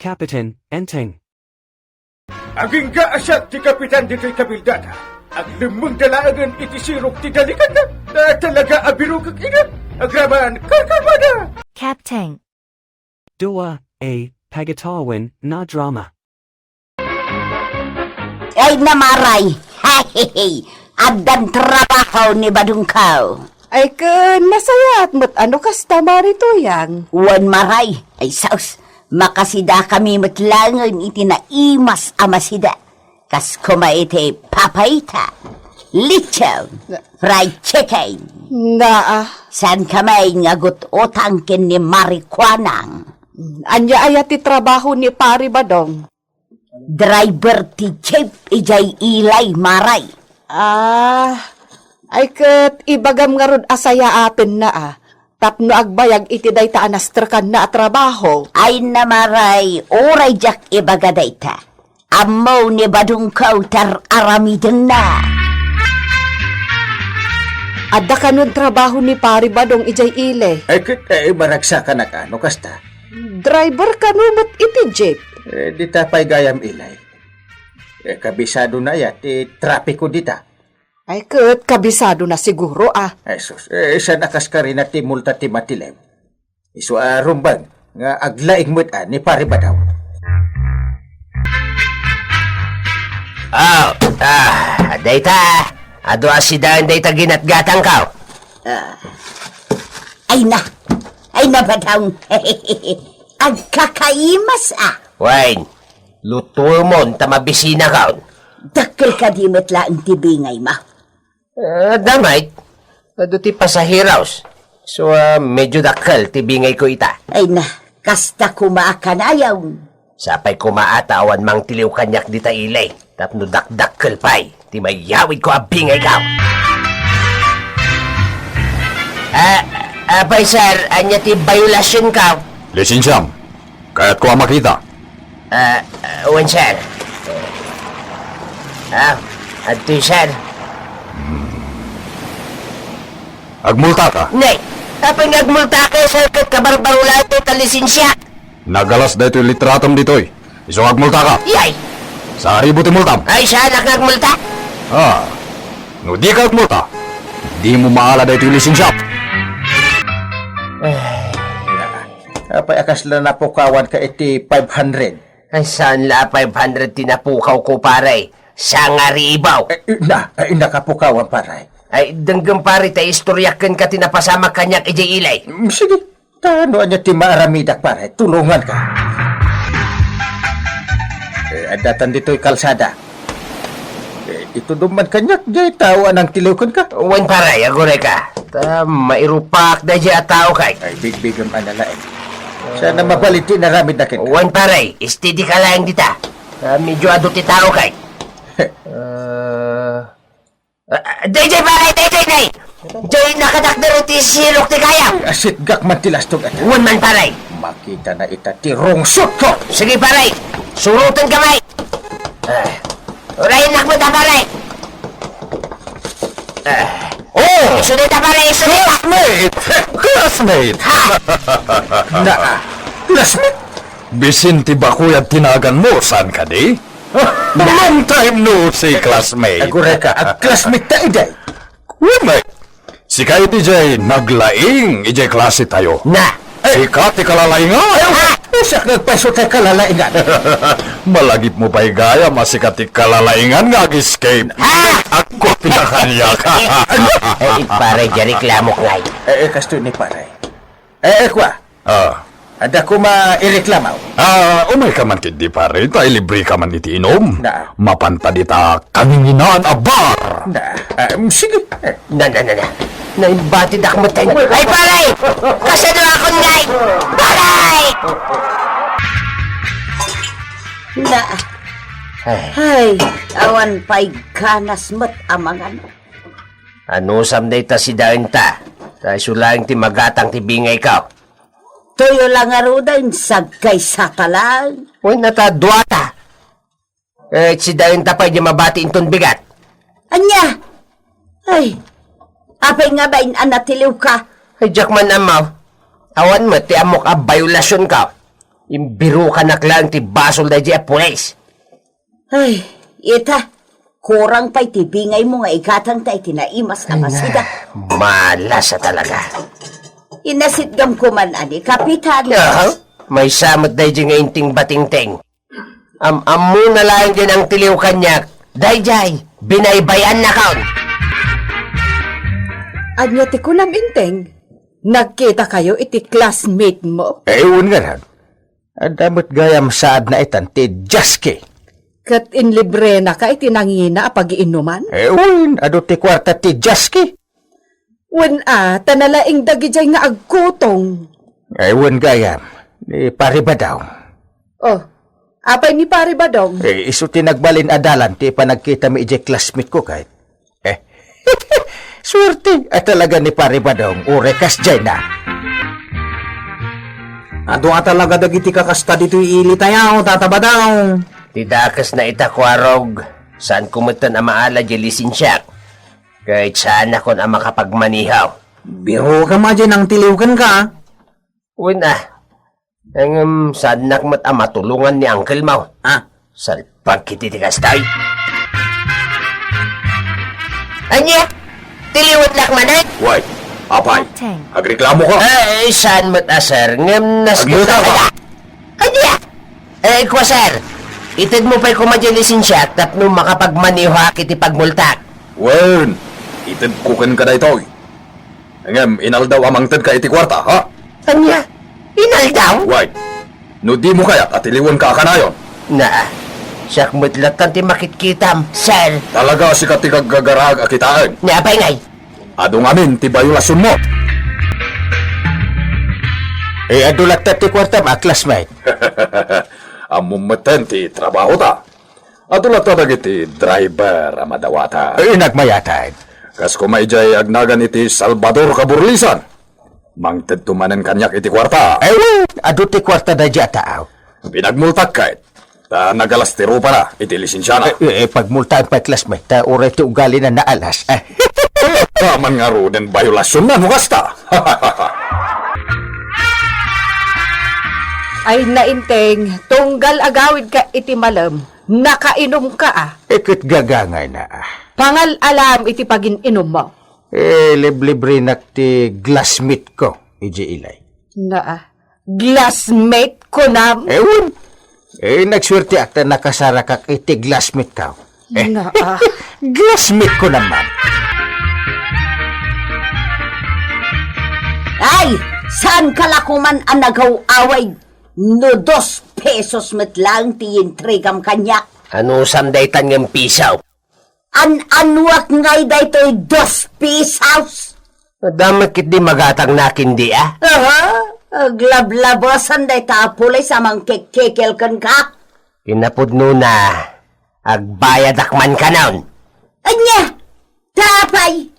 Kapitan, Enteng. Aging gaasat ti Kapitan dito'y kabildada. Ang limang dalaagan iti sirok ti dalikan na. Na talaga abirugag ina. Agraman, karkarmada. Captain. Dua, Pagatawan, na drama. Ay namaray, hehehe, adan trabaho ni Badungkaw. Ay ka, nasayat mo't ano kas tamari to yang. Wan maray, ay saus, makasida kami matlangan iti na imas amasida. Kas kumaite papayita, lechon, fried chicken. Naa, San kamay ngagot otangkin ni Marikwanang. anya ayat ti trabaho ni Pari Badong. Driver ti Chip ijay ilay maray. Ay kat ibagam nga rod asaya atin na Tapno agbayag iti dayta anastrakan na trabaho. Ay namaray, oray jak ibaga dayta. Amaw ni Badungkaw tar aramiden na. Adda kanon trabaho ni Pari Badong ijay ile. Ay maragsakan na ka, no kasta. Driver kanumot iti jeep. Di tapay gayam ilay. Kabisado na ya, ti trapiko dita. Ay kat kabisado na siguro Ay sus, sa nakas ka rin at ti multa ti matilem. Iso rumbang, nga aglaing mo't ni Pari Badaw. Dayta, ado asidahan dayta ginatgatang kao. Ay na Badong. Agkakaimas Wain, luto mo, tamabisina kao. Dakkel ka di metlaan ti bingay ma. Damay, ado ti pasahiraws. So, medyo dakal, tibingay ko ita. Ay na, kasta kumaakan ayaw. Sapay kumaatawan mang tiliw kanyak dita ilay. Tapno dakdakkel pay, ti mayawid ko abingay kao. Apay sir, anya ti violasyon kao. Lisensyam, kaya't ko ang makita. Wan sir. Adto sir. Agmulta ka. Nay, apay nagmulta ka sir kat kabarbarulan ito talisensya. Nagalas dito yung litratom dito'y. Isang agmulta ka. Yay! Sa haribo ti multam. Ay siya nagmulta. No di ka agmulta. Di mo maala dito yung lisensyam. Apay akas na napukawan ka iti 500. Ay saan la 500 tinapukaw ko pare? Sa nga ribaw. Nakapukawan paray. Ay danggang pare tayo istoryakan ka tinapasama kanyak ijay ilay. Sige, tano anya ti maaramidak paray, tulungan ka. Adatan dito'y kalsada. Ito duman kanyak, jay tao anang tilukon ka. Wan pare, agore ka. Mairupak na jay atao kay. Ay, bigbigam analain. Sana mabaliti na ramid na kita. Wan pare, steady ka lang dita. Medyo ado ti tao kay. DJ pare, DJ! Jay nakatakdaro ti silok ti kaya. Asit gak mantilas tong ata. Wan man pare. Makita na ita ti rungsot ko. Sige pare, surutan kamay. Urayin mo ta pare. Isunod ta pare, isunod. Classmate! Classmate? Bisin ti bakuyat tinagan mo, saan ka di? Long time no see, classmate. Agure ka, at classmate ta iday. Wimay, si kayo ti jay naglaing, ijay klase tayo. Na. Si Kati kalalay nga. Usak nagpeso tayo kalalaingan. Malagip mo pa'y gaya, masikati kalalaingan nga escape. Ako pinakanyak. Pare, dyan reklamo ngay. Kasto ni pare. Kwa, ada ko ma-ireklamaw. Umay ka man kindi pare, tayo libre ka man iti inom. Na. Mapanta dita kaninginan a bar. Sige. Na. Naibatid ako matay. Ay, pare! Kasano ako ngay! Pare! Na, ay, awan pa'y ganas mo't amangan. Ano samday ta si dain ta? Tayo sulang ti magatang ti bingay ka. Tuyo lang arudan, sagkay sakalang. Uy, natadwata. Si dain ta pa di mabati inton bigat. Anya? Ay, apay nga ba inanatiliw ka? Ay, Jackman amaw. Awan mo, ti amok a violasyon ka. Imbiro ka naklang ti basol da di pulis. Ay, ita, kurang pa'y tibingay mo nga ikatang tayo tinaimas na masida. Malasa talaga. Inasitgam ko man, ani, kapitan. May samot da di nga inting batingting. Amu na lang din ang tiliw kanyak. Dayjay, binaybayan na kaon. Anya ti kunam inteng, nagkita kayo iti classmate mo? Ewan nga lang. Adamot gayam saad na itan ti Jaski. Kat inlibre na ka iti nangina pag-iinuman? Ewan, ado ti kwarta ti Jaski. Wen tanalaing dagijay nga agkutong. Ewan gayam, ni pariba daw. Oh, apay ni pare ba dong? Iso ti nagbalin adalan ti panagkita mi ije classmate ko kahit. Swerte at talaga ni pariba daw, urekas jay na. Ato nga talaga dagiti kakasta dito ili tayo, tataba daw. Tidakas na itakwarog. Saan kumutan ang maala di lisensyak? Kahit saan ako na makapagmanihaw. Biro ka ma dyan ang tiliwkan ka. Una, ang saan nakmat ang matulungan ni Uncle Mau. Salpag kititikas tayo. Anya? Tiliwat lakmanay? Wait, apay. Agreklamo ka. Ay, saan mat asar? Ngam Agmuta ka. Anya? Kwa sir, itid mo pa'y kumadyan lisensyak tap nung makapagmaniha kiti pagmultak. Wen, itid kukin ka na ito. Ngem, inal daw amang tad ka iti kwarta, ha? Anya? Inal daw? Wait, no di mo kayat at iliwan ka kanayon. Na, siyak mutlatan ti makitkitam, sir. Talaga si katikag gagarag akitaan. Napay ngay. Adong amin, ti bayulasun mo. Adulat ta ti kwarta ma, classmate. Amumeten ti trabaho ta. Adulat ta dagiti driver amadawata. Nagmayatay. Kas kumaijay agnagan iti Salvador Kaburlisan. Mangted tumanen kanyak iti kwarta. Ewan, adu ti kwarta da dya taaw. Pinagmultak kahit. Ta nagalastiro pa na iti lisensyana. Pagmultaan pa classmate, ta oray ti ugali na naalas. Taman nga ro den bayulasyon na nukasta. Ay nainteng, tunggal agawid ka iti malam, nakainom ka Ikit gagangay na Pangal alam iti pag-inom mo. Libre nak ti glassmate ko, iji ilay. Na glassmate ko nam. Ewan, nagswerte akta nakasara kak iti glassmate ka. Na Glassmate ko naman. Ay, saan kalakuman ang nagaw-away? No 2 pesos matlang ti intrigam kanyak. Ano samdaytan ng pisaw? An-anwak ngay daytoy 2 pesos. Damat kit di magatang nakindi Aglablabosan day tapulay sa mang kekelkan ka. Pinapudno na. Agbayad akman ka naon. Anya, tapay.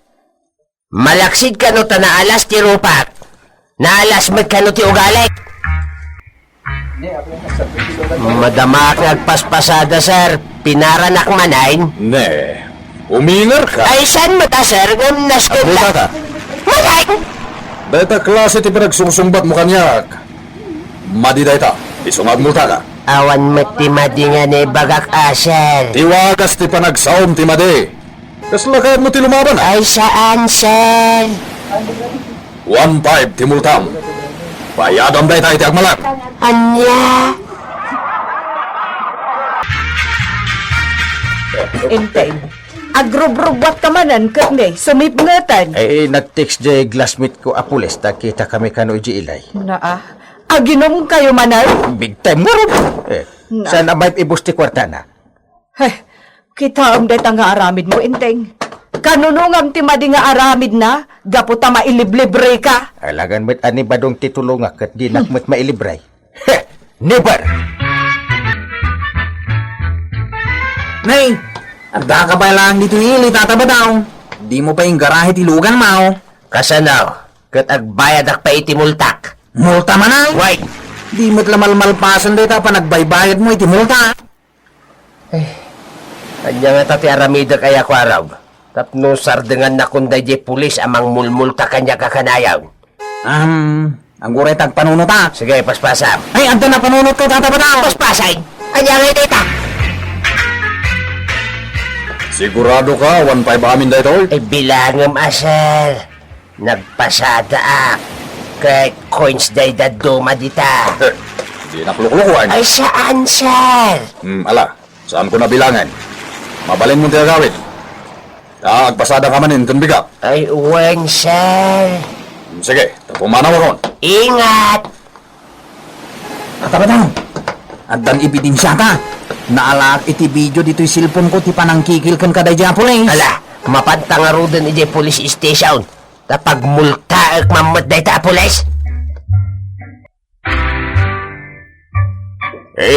Malaksid ka no ta naalas ti rupak. Naalas met ka no ti ugalay. Madamak nagpaspasada, sir. Pinaranak manain. Ne, umingar ka. Ay, saan mo ta, sir? Ngam naskit Abuta la. ka. Malay! Dahita klase ti pinagsungsumbat mo kanyak. Madi dahita, isungag mo ka. Awan mati-madi nga ni bagak asel. Tiwagas ti panagsaom ti madi. Kaslakad mo ti lumaban Ay, saan, sir? 1.5 ti multam. Bayadam dahita iti agmalak. Anya? inteng. Agrub-rubat ka manan kani, sumipngatan. Nag-text jay glassmate ko apules, kita kami kano iji ilay. Na aginom kayo manan? Big time mo rin. Saan abay ibus ti kwarta na? Kita am deta nga aramid mo, inteng. Kanunungam ti madi nga aramid na, gaputa mailiblibre ka. Alagan met ani badong titulong kat di nakmet mailibray. Never! Nay, agda ka ba lang dito ili, tataba daw. Di mo pa yung garahe tilugan, mao. Kasanaw, kat agbayad ak pa itimultak. Multa man ay. Wait! Di mo't lamal-malpasan dito pa nagbaybayad mo iti multa. Anya nga tati aramida kaya ko araw. Tapno sardengan na kunday di pulis amang mulmulta kanya kakanayaw. Ang guretag panunot ah. Sige, paspasam. Ay, ando na panunot ko, Tata Badang. Paspasay! Anya nga dita! Sigurado ka, 1.5 amin da ito? Ay bilangam asal. Nagpasada ak. Kahit coins day daduma dita. Di nakluklukuan. Ay saan, sir? Ala, saan ko nabilangan? Mabalin mong tinagawin. Agpasada ka manin, tunbigap. Ay uwan, sir. Sige, pumanaw ron. Ingat! Tata Badang, adan ebidensya ka. Naalak iti video dito'y cellphone ko, ti panangkikil kan kada Japones. Ala, mapantang arudan iti police station. Tapag multa ak mamad day ta pulis.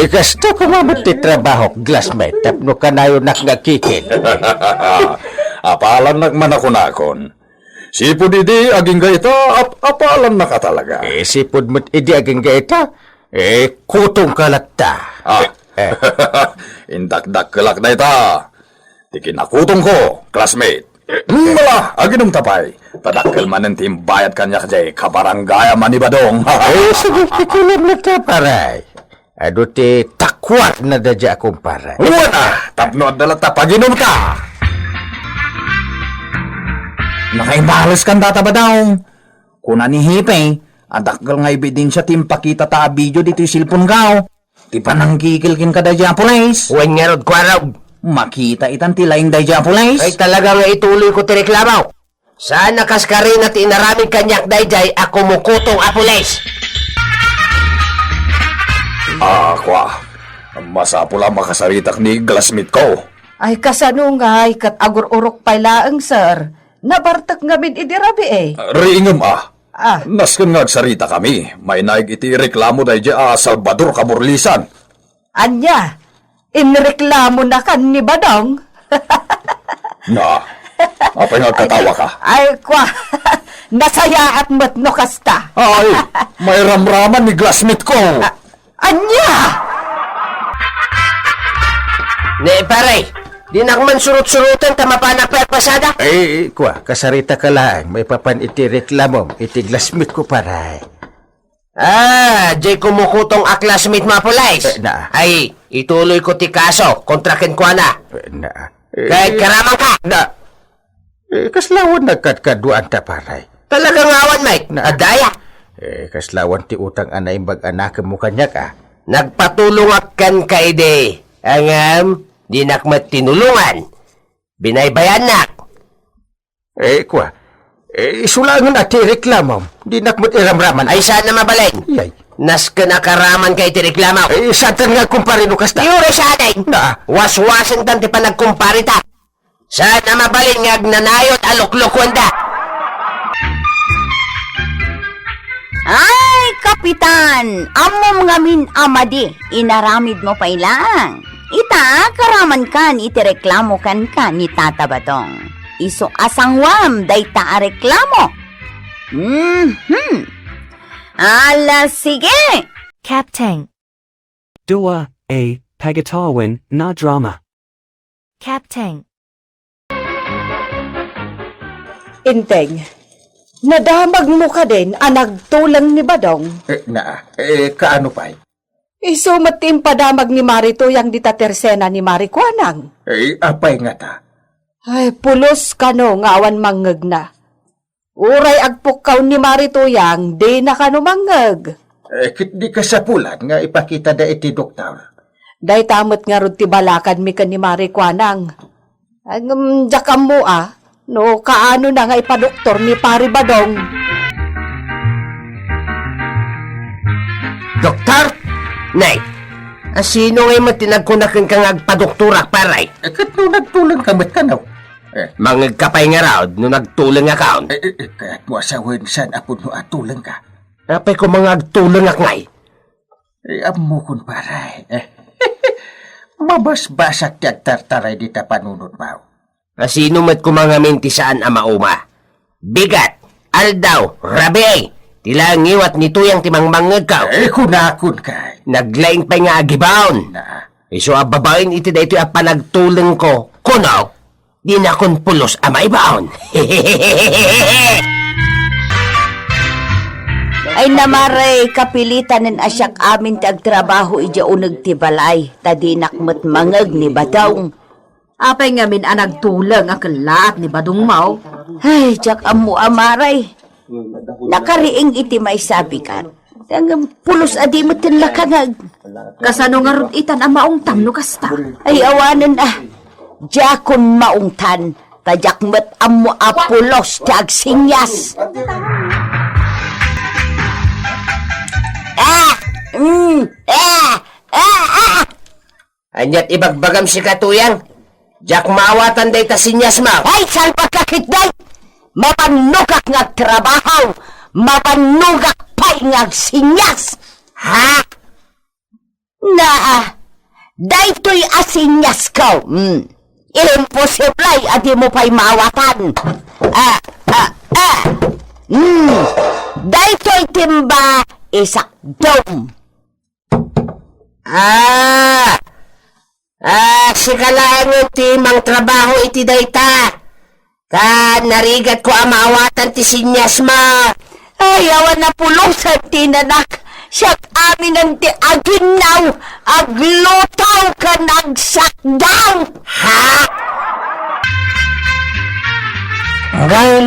Kasto ko mamad ti trabaho, glassmate. Tapno ka na yun nakagkikil. Apalan nagman ako nakon. Sipod idi, aging gaita, apalan na ka talaga. Sipod mo't idi aging gaita. Kutong kalakta. Indak-dak kelak na ita. Tikinakutong ko, classmate. Mala, aginong tapay. Tadakkel manen tim bayad kanyak jay kabarangaya manibadong. Sige, tikulam na ta, paray. Ado ti takwat na dadya akong paray. Wala, tapno at dalata paginom ka. Nakaibalos kan, Tata Badang. Kuna ni Hipe, adakgal nga ebidensya tim pakita ta video dito'y cellphone ka. Ti panangkikil kin kada Japones. Huwag nga rod kwaraw. Makita itan ti laing day Japones. Ay talaga nga ituloy ko tireklamaw. Saan nakaskari na tinaraming kanyak dayjay ako mukutong apules? Kwa. Masapula makasaritak ni glassmate ko. Ay kasano nga ay kat agur-urok pailaang, sir. Nabartak nga min idirabi eh. Riingam Ah. Nasken nga sarita kami. May naig iti reklamo dayjay Salvador Kaburlisan. Anya, inreklamo na kan ni Badong. Na, apay nga katawa ka. Ay kwa, nasaya at matno kasta. Ay, may ramraman ni glassmate ko. Anya! Ne, pare, di na man surut-surutan tamapanak pasada. Kwa, kasarita ka lang. May papan iti reklamo, iti glassmate ko, pare. Jay kumukutong a classmate mapulais. Na. Ay, ituloy ko ti kaso, kontrakin ko na. Kahit karamang ka. Kaslawan nagkadkaduan ta paray. Talagang awan, Mike. Adaya. Kaslawan ti utang anay mag-anak mo kanyak Nagpatulong akan kaide. Angam, di nakmat tinulungan. Binaybayan nak. Kwa. Sulangan na ti reklamam. Di nakmat iramraman. Ay saan na mabalin? Yay. Nas ka nakaraman kay ti reklamo. Satan nga kumparino kasta. Yuri sa atin. Na. Was-wasan tan ti panagkumparita. Saan na mabalin nga agnanayot aluklukwan da. Ay, kapitan! Amom ngamin amadi, inaramid mo pa ilang. Ita, karaman kan, itireklamo kan ni Tata Badong. Iso asangwam, day ta reklamo. Ala, sige! Captain, Dua, a, Pagatawan, na drama. Captain, Inteng, nadamag mo ka din nagtulang ni Badong. Kaano pa'y? Isumatim padamag ni Marito yang ditatersena ni Marikwanang. Apay nga ta. Ay, pulos ka no, nga awan mangeg na. Uray agpukaw ni Marito yang, di na ka no mangeg. Kit di ka sa pulan nga ipakita da iti doktor. Day tamot nga rod ti balakan mi ka ni Marikwanang. Jakam mo no kaano na nga ipadoktor ni Pari Badong. Doktor? Nay, sino ngay matinagkunakin kang agpadokturak, paray? Kat no nagtulang kamit ka no. Mangag kapay nga raw, no nagtulang account. Kaya't mo asawin saan apod mo atulang ka. Apay ko mga agtulang ak ngay. Amo kun paray. Mabasbasak tiyag tartaray di ta panunod mo. Sino mat kumangaminti saan ama uma? Bigat, aldaw, rabi, tilang iwat nituyang timang mangag ka. Kunakun ka. Naglaing pa nga agibaon. Na. Iso ababain iti da ito panagtulang ko. Kuno, di na kun pulos Ay namaray kapilitan ng asyak amin tagtrabaho ija unag ti balay. Tadinak mat mangag ni Badong. Apay nga min anagtulang akalaat ni Badong Mau. Ay, jak amu amaray. Nakariing iti may sabi ka. Ang pulos adi mo tinlakangag. Kasano nga ron itan ang maong tamno kasta. Ay awanan Jakon maungtan. Tajak mat amu apulos tag sinyas. Anyat ibagbagam si Katuyang. Jak maawatan day ta sinyas ma. Ay, saan pagkakitday? Mapanugak nga trabaho. Mapanugak pa'y nga sinyas. Ha? Daytoy asinyas ko. Imposible at di mo pa'y maawatan. Daytoy timba isak dom. Si kalangon timang trabaho iti dayta. Narigat ko ang maawatan ti sinyas ma. Ay, awan na pulusan tinanak. Siyak amin ang ti aginaw. Aglutaw ka nagsakdaw. Ha? Ngayon,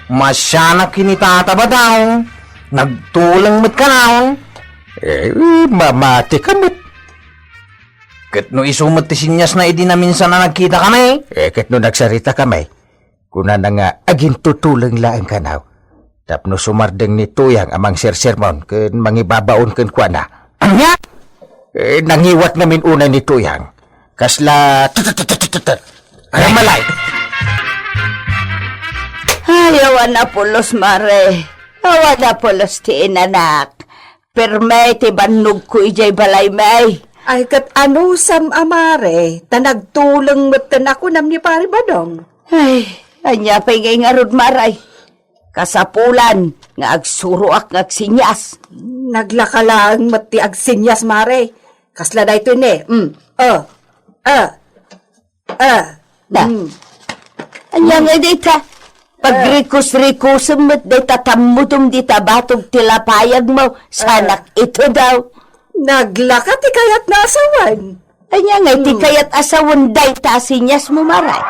masyana kinitata ba daw? Nagtulang mat ka na. Mamati ka mo't. Kat no isumat ti sinyas na idi na minsan na nagkita ka na Kat no nagsarita kami. Kuna na nga aging tutulang laang kanaw. Tapno sumardeng ni Tuyang amang sersermon kun mangibabaon kun kwa na. Anya? Nangiwat namin una ni Tuyang. Kasla... Ay, malay. Ay, awan na pulos, mare. Awan na pulos ti inanak. Perme ti bannog ko ijay balay may. Ay kat ano sam amare, tanagtulang matan ako nam ni pare Badong. Ay, anya pa'y ngay nga rod, maray. Kasapulan, nga agsuruak nga agsinyas. Naglakalang mati agsinyas mare. Kasla da ito ni. Anya nga dita. Pagrikus-rikusem mo't dita tamutom dita batog tilapayag mo. Sanak ito daw. Naglaka ti kayat na asawan. Anya nga iti kayat asawan day ta sinyas mo, maray.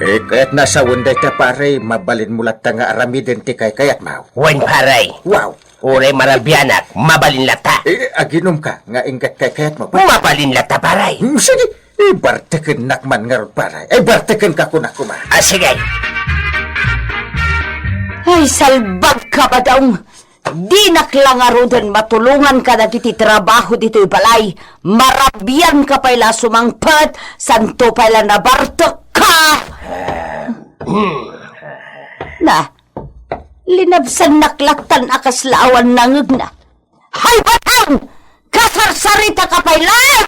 Kaya't nasa wunday ta pare, mabalin mulat ta nga aramiden ti kayat mau. Wen paray. Wow! Ure marabianak, mabalin lata. Aginom ka, nga ingat kayat mo. Mabalin lata paray. Sige, barteken nakman nga ron paray. Barteken ka kunakuma. Sige. Ay, salbag ka ba daw? Di naklangaro din matulungan ka na kiti trabaho dito'y balay. Marabian ka pala sumangpat, santo pala nabartok ka. Linabsan naklaktan akas laawan nangag na. Hay batang! Kasarsarita ka pailan!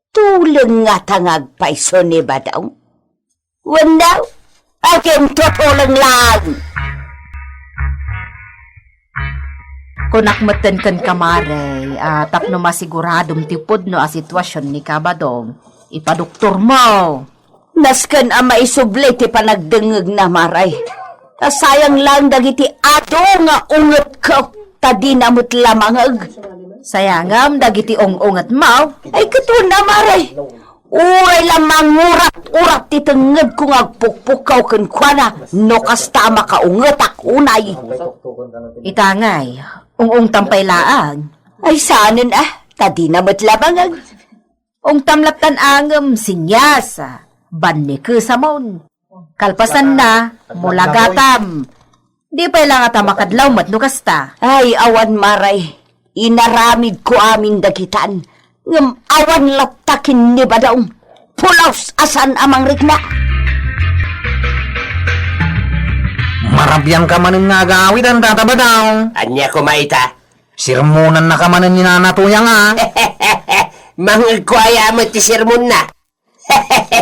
Tulong nga tangag paiso ni Badaw. Wandaw, aking tutulong lang. Kunak matan kan kamare, tapno masiguradong tipod no a sitwasyon ni Kabadong. Ipadoktor mo. Nasken ang maisubli ti panagdengeg na maray. Sayang lang dagiti ato nga unget ko. Tadi namut lamangag. Sayangam dagiti ong-ongat mo. Ay kato na maray. Uray lamang urat ti tengeg kung agpukpukaw ken kuana. No kastama ka unget ak unay. Itangay, ong tampay laang. Ay sanen tadi namut lamangag. Ong tamlatan angem sinyas. Banni kesamon. Kalpasan na, mulagatam. Di pa ilang ata makadlaw matno kasta. Ay, awan maray. Inaramid ko amin dagitan. Ngam awan latakin ni Badong. Pulaws asan amang rigna. Marabian ka manin nga agawid ang tataba daw. Anya ko maita. Sirmunan na ka manin ni Nanatuyang Mangagkwaya mo ti sirmon na.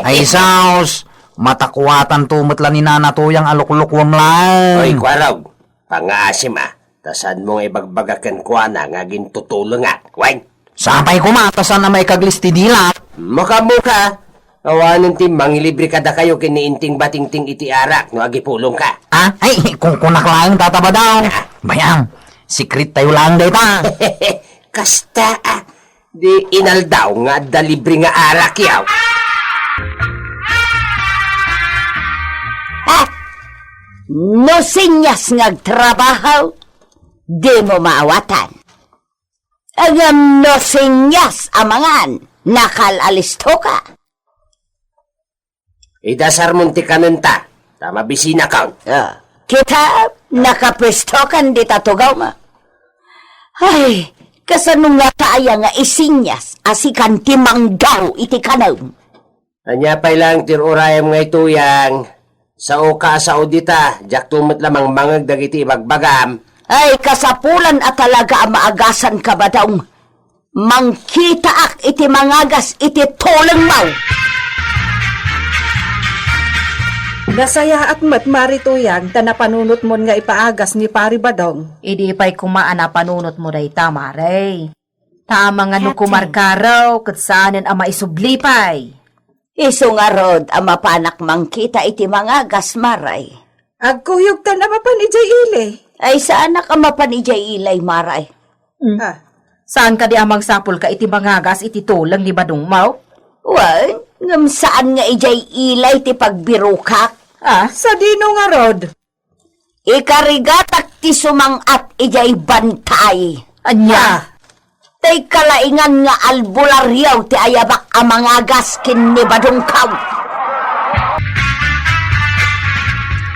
Ay saus, matakuatan tumatla ni Nanatuyang aluklukwam lang. Oy, kwaraw. Pangaasim tasan mong ibagbagakan kwa na nga gintutulong Wen. Sapay kumatasan na may kaglisti dila. Muka-muka. Awanan ti mangilibre kada kayo kiniinting batingting iti arak no agipulong ka. Ah, ay, kung kunak lang tataba daw. Bayang, secret tayo lang data. Kasta di inaldaw nga dalibre nga arak yaw. No sinyas ngagtrabaho, di mo maawatan. Agam no sinyas amangan, nakalalisto ka. Idasar munti kanenta, tama bisina count. Kita, nakapwestokan di tatugaw ma. Ay, kasanong nga taaya nga isinyas, asikan timanggaw iti kanaw. Anya pa'y lang tirurayam nga ituyang. Sa oka sa audita, jak tumot lamang mangag dagiti ibagbagam. Ay, kasapulan at talaga maagasan ka ba daw? Mangkita ak iti mangagas iti toleng mau. Nasaya at matmari tuyang, tanapanunot mo nga ipaagas ni Pari Badong. Idi pa'y kumaan na panunot mo day tamaray. Tama nga no kumarkaraw, kat saanin ang maisublipay. Iso nga rod, ang mapanak mangkita iti mangagas maray. Agkuyog ta na mapan ijay ile. Ay, saan ka mapanijay ilay maray? Saan ka di amang sapul ka iti mangagas iti tulang ni Badong Mau? Wan, ngam saan nga ijay ilay ti pagbirukak? Sa dino nga rod. Ikarigatak ti sumangat ijay bantay. Anya? Tay kalaingan nga albularyaw ti ayabak ang mga gaskin ni Badungkaw.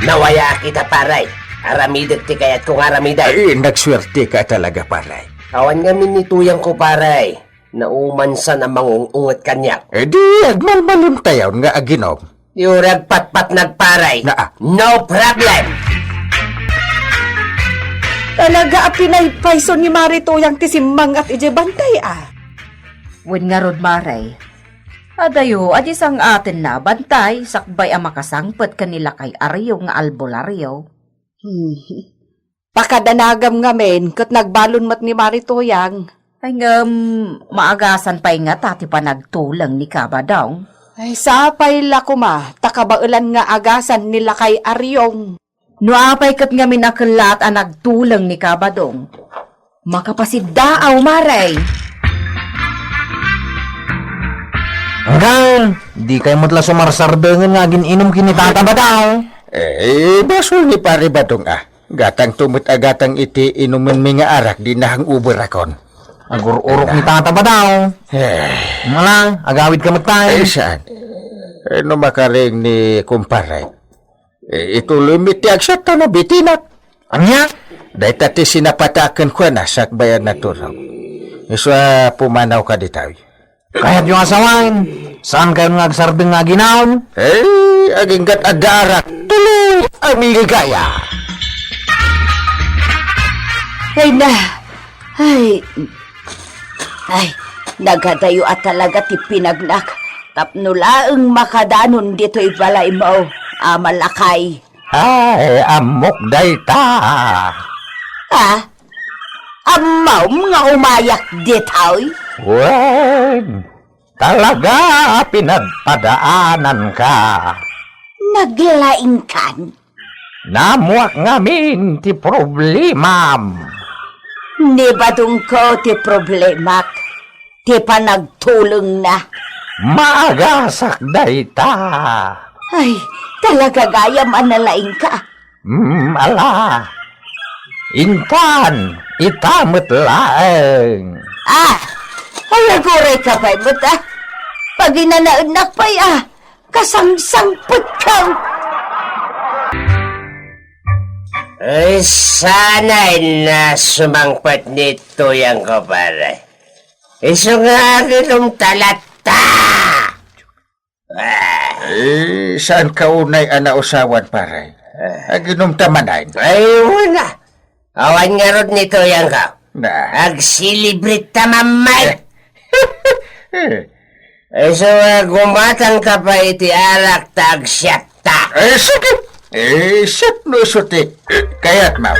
Nawaya kita paray. Aramidet ti kayat kong aramiday. Nagswerte ka talaga, paray. Awan nga minituyang ko paray. Naumansan ang mangungungot kanyak. Di, agmalmalun tayo nga aginom. Yurag patpat nagparay. No problem. Talaga apinay paiso ni Mari tuyang tisimang at ijay bantay Wen nga rod maray. Adayo, adis ang atin na bantay, sakbay ang makasangpet kanila kay Aryo nga albularyo. Pakadanagam ngamen, kat nagbalon mat ni Mari tuyang. Ay nga, maagasan pa'y nga tati pa nagtulang ni Kabadong. Ay sapay la kuma, takabaulan nga agasan nila kay Aryong. No apay kat nga minakelat ang nagtulang ni Kabadong. Makapasidaaw maray. Hanggang, di kayo mutla sumarsardengan nga gininom kinitata ba daw? Basol ni Pari Badong Gatang tumot agatang iti inuman mi nga arak di nahang uber akon. Agur-urok ni tata ba daw? Malang, agawid ka matay. Saan? No makaring ni kumparay. Ito lumitiag siya ta na bitinat. Anya? Dahil tati sinapatakan ko na sakbayan na turang. Iso pumanaw ka ditaw. Kahit yung asawan, saan kayo nagsardeng nga ginaon? Aging gat adarak. Tuloy, amiligaya. Ay, nagadayo at talaga ti pinagnak. Tapnulaang makadanon dito'y balay mo. Malakay. Ay, amok dayta. Amaw nga umayak dito'y? Wen, talaga pinagpadaanan ka. Naglaing kan? Namuak ngamin ti problemam. Ni Badong ko ti problemak. Ti panagtulong na. Maagasak dayta. Ay, talaga gaya manalaing ka. Ala. Intan, itamot laeng. Alaguray ka pa'y buta. Pag inanaanak pa'y kasangsangpot ka. Ay, sana'y na sumangpat nito yung kapare. Iso nga ginong talata. Saan ka unay anausawan, paray? Aginom tamanay. Ay, wala. Awan nga rod nito yung ka. Agsilibrit tamamay. Iso nga gumatang ka pa iti alak tag siyata. Sige. Siyat no suti. Kaya't mau.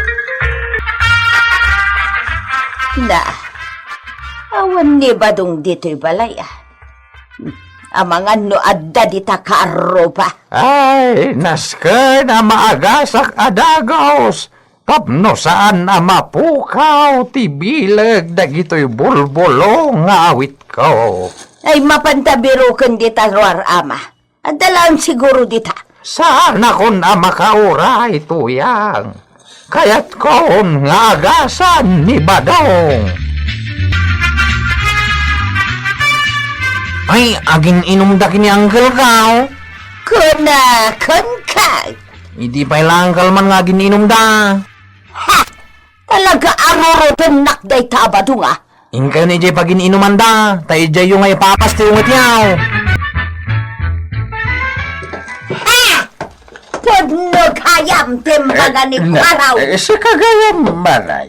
Awan ni Badong dito'y balay Amangan no adda dita kaarupa. Ay, naska na maagasak adagos. Tapno saan na mapukaw, tibilag, dagito'y bulbulo nga awit ko. Ay mapantabiro kun dita ruar ama. Adalaan siguro dita. Saan ako na makauray, tuyang? Kaya't kon nga agasan ni Badong. Ay, aging inom da kini angkel kao. Kuna, ka. Hindi pa ilang kalman nga gininom da. Ha! Talaga arurutin nakday tabadong ah. Ingka ni Jay pag ininuman da, tayo Jay yung ay papas ti ungat yaw. Tudno kayam timbaga ni Paraw. Sa kagayam, maray.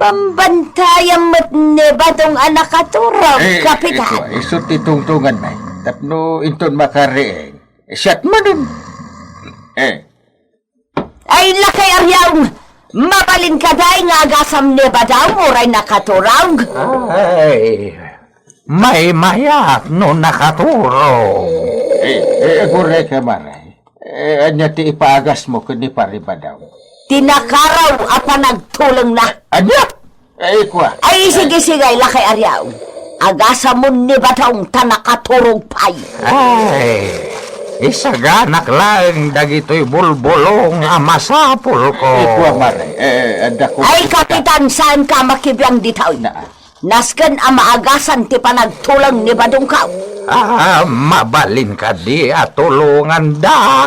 Pambantayam mo't ni Badong anak katurang, Kapitan. Isot itungtungan, may. Tapno inton makariing. Siyat manun. Ay lakay aryaw, mapalin ka day nga agasam ni Badong uray nakaturang. Ay, may mayak no nakaturo. Gure ka, maray. Anya ti ipaagas mo kundi pariba daw. Tinakaraw apa nagtulong na. Anya? Kwa. Ay sige lakay aryaw. Agasam mo ni Badong tanakaturong pay. Ay, isaganak lang dagito'y bulbulong masapul ko. Kwa, maray. Anda ko. Ay Kapitan, saan ka makibiyang ditaw? Nasken ang maagasan ti panagtulang ni Badong ka. Mabalin ka di at tulungan da.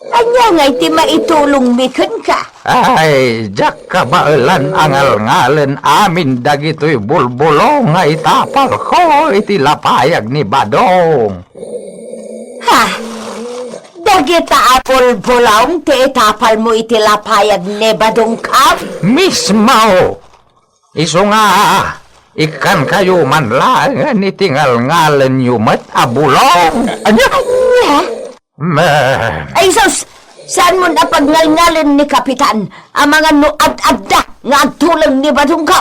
Anya ngay ti maitulong mikon ka. Ay, jak kabailan angal-ngalen amin dagito'y bulbulong nga itapal ko iti lapayag ni Badong. Ha? Dagita apol bulong ti itapal mo iti lapayag ni Badong ka? Mismo! Iso nga, ikan kayo man lang itingal-ngalen yumat abulong. Anya? Ay, Ay sus! Saan mo napagngal-ngalen ni Kapitan ang mga nuad-adda nga agtulang ni Badong ka?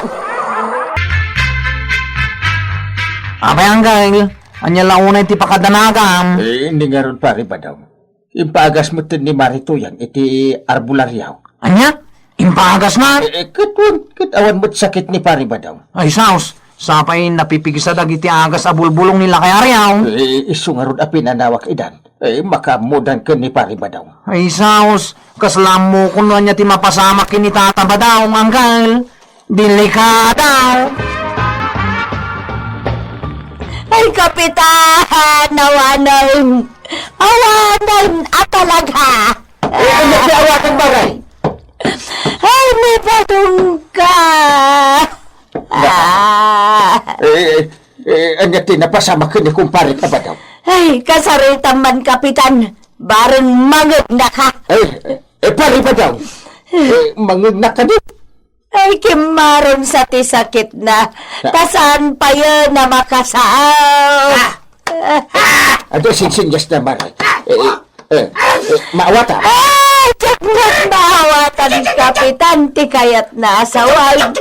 abay anggal, anya launay ti pakadanagam. Hindi nga ron pariba daw. Impaagas mo tin ni Marituyan iti arbularyaw. Anya? Impagas na? Katawan mo't sakit ni pariba daw. Ay, saus. Sapay napipigisa dagiti agas a bulbulong nila kay Aryaw. Iso nga ron apin anawak idan. Makamudan ka ni pariba daw. Ay, saus. Kaslam mo kung niya ti mapasama kini tata ba daw, anggal. Delikada. Ay Kapitan! Awanan! At talaga! Ano si awakan bagay? Ay, may Badong ka! Anya tinapasama ka ni kumpare ka ba daw? Ay, kasaritan man, Kapitan. Barang mangag na ka. Pariba daw. Mangag na ka din. Ay, kimaron sa tisakit na. Tasaan pa yun na makasaw. Ado sinsinyas na maray. Maawata. Ay, tiyakmat maawatan, Kapitan. Tikayat na asawag.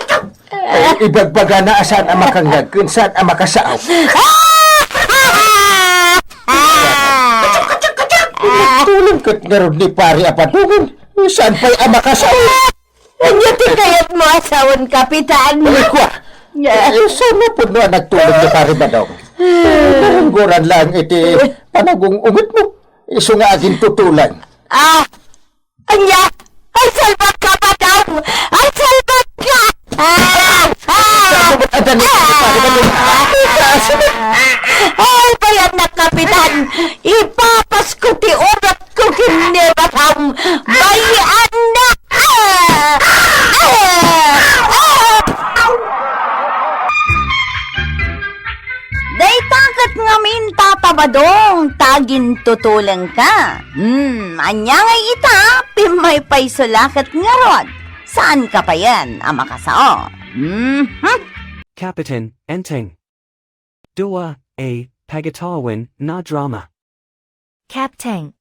Ibagbaga na asan ang makangag, kung saan ang makasaaw. Tulong kat naroon ni pari apadungan. Saan pa'y ang makasaaw? Anya tikayat mo asawan, Kapitan. Kwa, sana po na nagtulong ni pari badong. Narangguran lang iti panagong umit mo. Iso nga aging tutulan. Anya, ay salbat ka, Badong! Ay salbat ka! Ay, bayan na, Kapitan! Ipapas ko ti urat ko kini, Badong! Bayan na! Day takat nga minta tabadong, tagin tutulang ka. Anya nga ita, pimay pa'y sulakat nga rod. Saan ka pa yan, ang makasao? Kapitan, Enteng. Dua, A, Pagatawan, na drama. Captain.